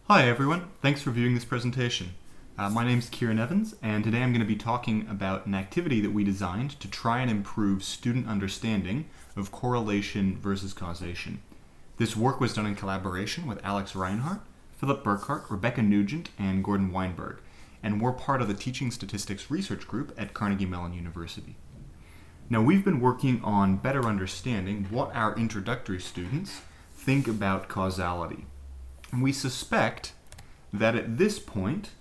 Hi everyone, thanks for viewing this presentation. My name is Ciaran Evans, and today I'm going to be talking about an activity that we designed to try and improve student understanding of correlation versus causation. This work was done in collaboration with Alex Reinhart, Philipp Burckhardt, Rebecca Nugent, and Gordon Weinberg, and we're part of the Teaching Statistics Research Group at Carnegie Mellon University. Now, we've been working on better understanding what our introductory students think about causality. And we suspect that at this point,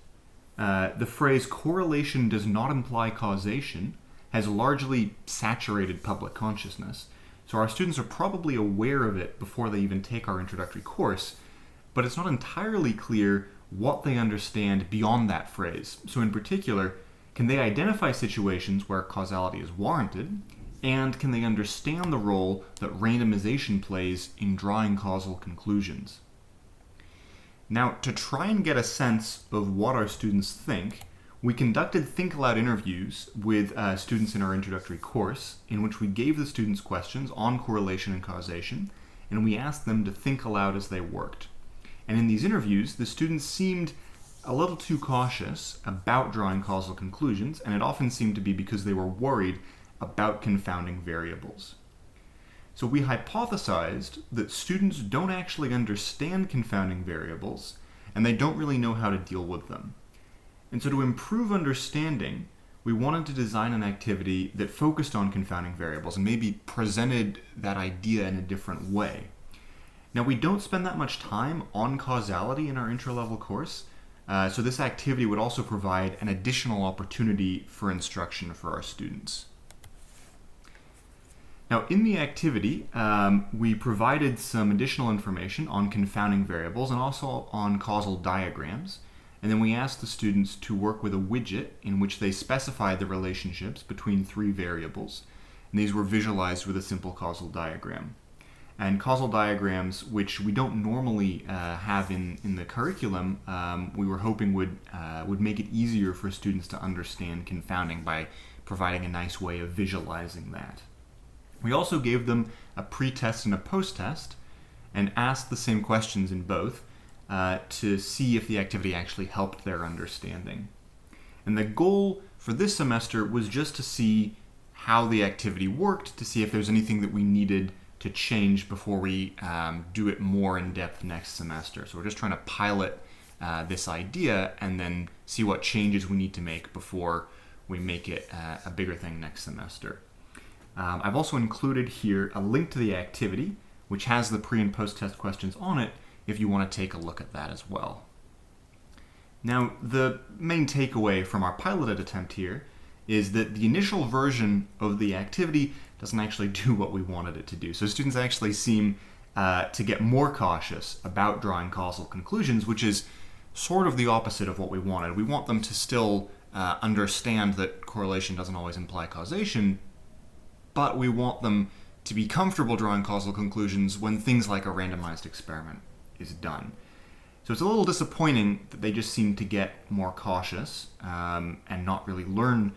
the phrase correlation does not imply causation has largely saturated public consciousness. So our students are probably aware of it before they even take our introductory course, but it's not entirely clear what they understand beyond that phrase. So in particular, can they identify situations where causality is warranted, and can they understand the role that randomization plays in drawing causal conclusions? Now, to try and get a sense of what our students think, we conducted Think-aloud interviews with students in our introductory course, in which we gave the students questions on correlation and causation, and we asked them to think aloud as they worked. And in these interviews, the students seemed a little too cautious about drawing causal conclusions, and it often seemed to be because they were worried about confounding variables. So we hypothesized that students don't actually understand confounding variables, and they don't really know how to deal with them. And so to improve understanding, we wanted to design an activity that focused on confounding variables and maybe presented that idea in a different way. Now, we don't spend that much time on causality in our intro-level course, so this activity would also provide an additional opportunity for instruction for our students. Now, in the activity, we provided some additional information on confounding variables and also on causal diagrams. And then we asked the students to work with a widget in which they specified the relationships between three variables. And these were visualized with a simple causal diagram. And causal diagrams, which we don't normally have in the curriculum, we were hoping would make it easier for students to understand confounding by providing a nice way of visualizing that. We also gave them a pre-test and a post-test and asked the same questions in both to see if the activity actually helped their understanding. And the goal for this semester was just to see how the activity worked, to see if there's anything that we needed to change before we do it more in depth next semester. So we're just trying to pilot this idea and then see what changes we need to make before we make it a bigger thing next semester. I've also included here a link to the activity, which has the pre- and post-test questions on it, if you want to take a look at that as well. Now, the main takeaway from our piloted attempt here is that the initial version of the activity doesn't actually do what we wanted it to do. So students actually seem to get more cautious about drawing causal conclusions, which is sort of the opposite of what we wanted. We want them to still understand that correlation doesn't always imply causation, but we want them to be comfortable drawing causal conclusions when things like a randomized experiment is done. So it's a little disappointing that they just seem to get more cautious and not really learn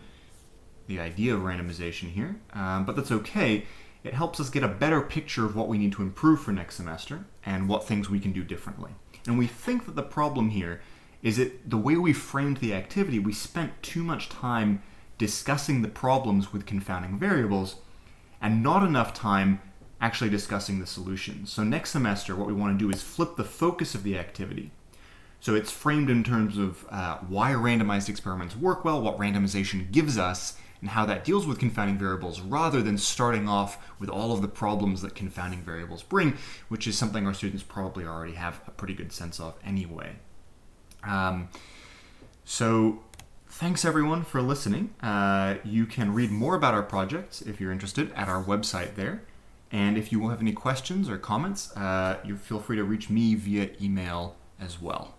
the idea of randomization here, but that's okay. It helps us get a better picture of what we need to improve for next semester and what things we can do differently. And we think that the problem here is that the way we framed the activity, we spent too much time discussing the problems with confounding variables and not enough time actually discussing the solutions. So next semester, what we want to do is flip the focus of the activity. So it's framed in terms of why randomized experiments work well, what randomization gives us, and how that deals with confounding variables, rather than starting off with all of the problems that confounding variables bring, which is something our students probably already have a pretty good sense of anyway. So thanks everyone for listening. You can read more about our projects if you're interested at our website there. And if you have any questions or comments, you feel free to reach me via email as well.